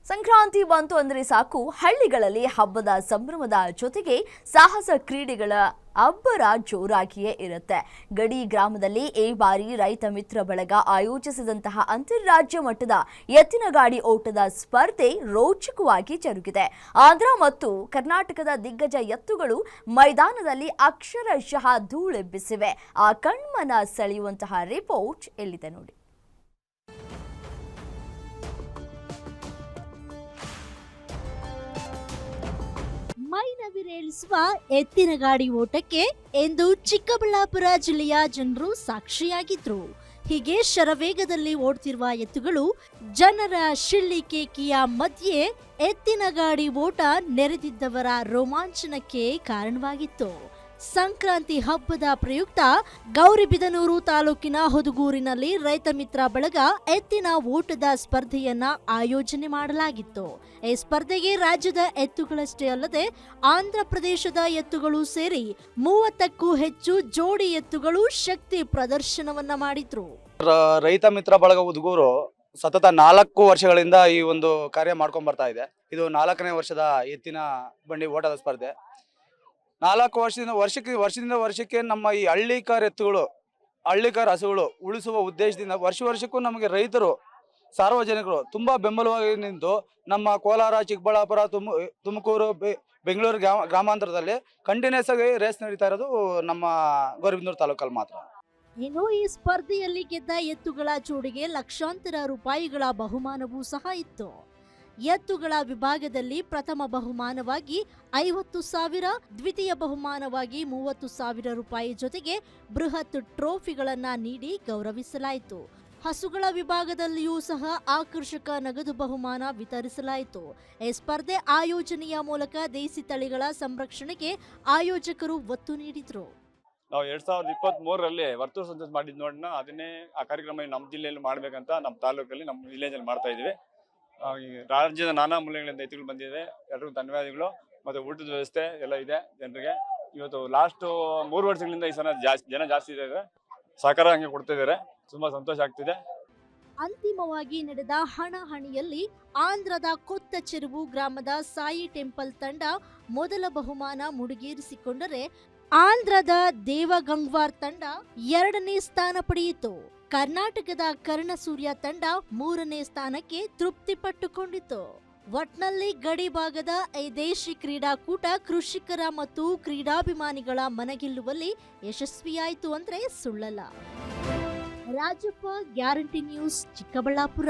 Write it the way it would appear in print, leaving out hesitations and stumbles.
ಸಂಕ್ರಾಂತಿ ಬಂತು ಅಂದರೆ ಸಾಕು, ಹಳ್ಳಿಗಳಲ್ಲಿ ಹಬ್ಬದ ಸಂಭ್ರಮದ ಜೊತೆಗೆ ಸಾಹಸ ಕ್ರೀಡೆಗಳ ಅಬ್ಬರ ಜೋರಾಗಿಯೇ ಇರುತ್ತೆ. ಗಡಿ ಗ್ರಾಮದಲ್ಲಿ ಈ ಬಾರಿ ರೈತ ಮಿತ್ರ ಬಳಗ ಆಯೋಜಿಸಿದಂತಹ ಅಂತಾರಾಜ್ಯ ಮಟ್ಟದ ಎತ್ತಿನ ಗಾಡಿ ಓಟದ ಸ್ಪರ್ಧೆ ರೋಚಕವಾಗಿ ಜರುಗಿದೆ. ಆಂಧ್ರ ಮತ್ತು ಕರ್ನಾಟಕದ ದಿಗ್ಗಜ ಎತ್ತುಗಳು ಮೈದಾನದಲ್ಲಿ ಅಕ್ಷರಶಃ ಧೂಳೆಬ್ಬಿಸಿವೆ. ಆ ಕಣ್ಮನ ಸೆಳೆಯುವಂತಹ ರಿಪೋರ್ಟ್ ಎಲ್ಲಿದೆ ನೋಡಿ. ಮೈನವಿರೇಳಿಸುವ ಎತ್ತಿನ ಗಾಡಿ ಓಟಕ್ಕೆ ಎಂದು ಚಿಕ್ಕಬಳ್ಳಾಪುರ ಜಿಲ್ಲೆಯ ಜನರು ಸಾಕ್ಷಿಯಾಗಿದ್ರು. ಹೀಗೆ ಶರವೇಗದಲ್ಲಿ ಓಡ್ತಿರುವ ಎತ್ತುಗಳು ಜನರ ಶಿಳ್ಳಿಕೇಕಿಯ ಮಧ್ಯೆ ಎತ್ತಿನ ಗಾಡಿ ಓಟ ನೆರೆದಿದ್ದವರ ರೋಮಾಂಚನಕ್ಕೆ ಕಾರಣವಾಗಿತ್ತು. ಸಂಕ್ರಾಂತಿ ಹಬ್ಬದ ಪ್ರಯುಕ್ತ ಗೌರಿಬಿದನೂರು ತಾಲೂಕಿನ ಹೊದಗೂರಿನಲ್ಲಿ ರೈತ ಮಿತ್ರ ಬಳಗ ಎತ್ತಿನ ಓಟದ ಸ್ಪರ್ಧೆಯನ್ನ ಆಯೋಜನೆ ಮಾಡಲಾಗಿತ್ತು. ಈ ಸ್ಪರ್ಧೆಗೆ ರಾಜ್ಯದ ಎತ್ತುಗಳಷ್ಟೇ ಅಲ್ಲದೆ ಆಂಧ್ರ ಪ್ರದೇಶದ ಎತ್ತುಗಳು ಸೇರಿ 30ಕ್ಕೂ ಹೆಚ್ಚು ಜೋಡಿ ಎತ್ತುಗಳು ಶಕ್ತಿ ಪ್ರದರ್ಶನವನ್ನ ಮಾಡಿದ್ರು. ರೈತ ಮಿತ್ರ ಬಳಗ ಹೊದಗೂರು ಸತತ 4 ವರ್ಷಗಳಿಂದ ಈ ಒಂದು ಕಾರ್ಯ ಮಾಡ್ಕೊಂಡ್ ಬರ್ತಾ ಇದೆ. ಇದು 4ನೇ ವರ್ಷದ ಎತ್ತಿನ ಬಂಡಿ ಓಟದ ಸ್ಪರ್ಧೆ. 4 ವರ್ಷದಿಂದ ವರ್ಷಕ್ಕೆ ನಮ್ಮ ಈ ಹಳ್ಳಿಕಾರ್ ಎತ್ತುಗಳು, ಹಳ್ಳಿಕಾರ್ ಹಸುಗಳು ಉಳಿಸುವ ಉದ್ದೇಶದಿಂದ ವರ್ಷಕ್ಕೂ ನಮಗೆ ರೈತರು, ಸಾರ್ವಜನಿಕರು ತುಂಬಾ ಬೆಂಬಲವಾಗಿ ನಿಂತು ನಮ್ಮ ಕೋಲಾರ, ಚಿಕ್ಕಬಳ್ಳಾಪುರ, ತುಮಕೂರು, ಬೆಂಗಳೂರು ಗ್ರಾಮಾಂತರದಲ್ಲಿ ಕಂಟಿನ್ಯೂಸ್ ಆಗಿ ರೇಸ್ ನಡೀತಾ ಇರೋದು ನಮ್ಮ ಗೌರಿಬಿದನೂರು ತಾಲೂಕಲ್ಲಿ ಮಾತ್ರ. ಇನ್ನು ಈ ಸ್ಪರ್ಧೆಯಲ್ಲಿ ಗೆದ್ದ ಎತ್ತುಗಳ ಜೋಡಿಗೆ ಲಕ್ಷಾಂತರ ರೂಪಾಯಿಗಳ ಬಹುಮಾನವೂ ಸಹ ಇತ್ತು. ಎತ್ತುಗಳ ವಿಭಾಗದಲ್ಲಿ ಪ್ರಥಮ ಬಹುಮಾನವಾಗಿ 50,000, ದ್ವಿತೀಯ ಬಹುಮಾನವಾಗಿ 30,000 ರೂಪಾಯಿ ಜೊತೆಗೆ ಬೃಹತ್ ಟ್ರೋಫಿಗಳನ್ನ ನೀಡಿ ಗೌರವಿಸಲಾಯಿತು. ಹಸುಗಳ ವಿಭಾಗದಲ್ಲಿಯೂ ಸಹ ಆಕರ್ಷಕ ನಗದು ಬಹುಮಾನ ವಿತರಿಸಲಾಯಿತು. ಈ ಸ್ಪರ್ಧೆ ಆಯೋಜನೆಯ ಮೂಲಕ ದೇಸಿ ತಳಿಗಳ ಸಂರಕ್ಷಣೆಗೆ ಆಯೋಜಕರು ಒತ್ತು ನೀಡಿದ್ರು. ನಾವು 2023ರಲ್ಲಿ ವರ್ತೂರು ಸಂಸತ್ ಮಾಡಿದ್ ನೋಡೋಣ, ಅದನ್ನೇ ಆ ಕಾರ್ಯಕ್ರಮ ನಮ್ಮ ಜಿಲ್ಲೆಯಲ್ಲಿ ಮಾಡ್ಬೇಕಂತ ನಮ್ಮ ತಾಲೂಕಲ್ಲಿ, ನಮ್ಮ ವಿಲೇಜಲ್ಲಿ ಮಾಡ್ತಾ ಇದೀವಿ. ರಾಜ್ಯದ ನಾನಾ ಮೂಲೆಗಳಿಂದ ಎತ್ತುಗಳು ಬಂದಿದೆ. ಎಲ್ರಿಗೂ ಧನ್ಯವಾದಗಳು. ಮತ್ತೆ ಊಟದ ವ್ಯವಸ್ಥೆ ಎಲ್ಲ ಇದೆ ಜನರಿಗೆ. ಇವತ್ತು ಲಾಸ್ಟ್ 3 ವರ್ಷಗಳಿಂದ ಈ ಸಲ ಜನ ಜಾಸ್ತಿ ಇದ್ದಾರೆ, ಸಹಕಾರ ಹಂಗೆ ಕೊಡ್ತಾ ಇದ್ದಾರೆ. ತುಂಬಾ ಸಂತೋಷ ಆಗ್ತಿದೆ. ಅಂತಿಮವಾಗಿ ನಡೆದ ಹಣಾಹಣಿಯಲ್ಲಿ ಆಂಧ್ರದ ಕೊತ್ತ ಚೆರುವು ಗ್ರಾಮದ ಸಾಯಿ ಟೆಂಪಲ್ ತಂಡ ಮೊದಲ ಬಹುಮಾನ ಮುಡಿಗೇರಿಸಿಕೊಂಡರೆ, ಆಂಧ್ರದ ದೇವಗಂಗ್ವಾರ್ ತಂಡ 2ನೇ ಸ್ಥಾನ ಪಡೆಯಿತು. ಕರ್ನಾಟಕದ ಕರ್ಣಸೂರ್ಯ ತಂಡ 3ನೇ ಸ್ಥಾನಕ್ಕೆ ತೃಪ್ತಿಪಟ್ಟುಕೊಂಡಿತು. ಒಟ್ನಲ್ಲಿ ಗಡಿ ಭಾಗದ ಈ ದೇಶಿ ಕ್ರೀಡಾಕೂಟ ಕೃಷಿಕರ ಮತ್ತು ಕ್ರೀಡಾಭಿಮಾನಿಗಳ ಮನಗೆಲ್ಲುವಲ್ಲಿ ಯಶಸ್ವಿಯಾಯಿತು ಅಂದ್ರೆ ಸುಳ್ಳಲ್ಲ. Rajappa, guarantee news, Chikkaballapur.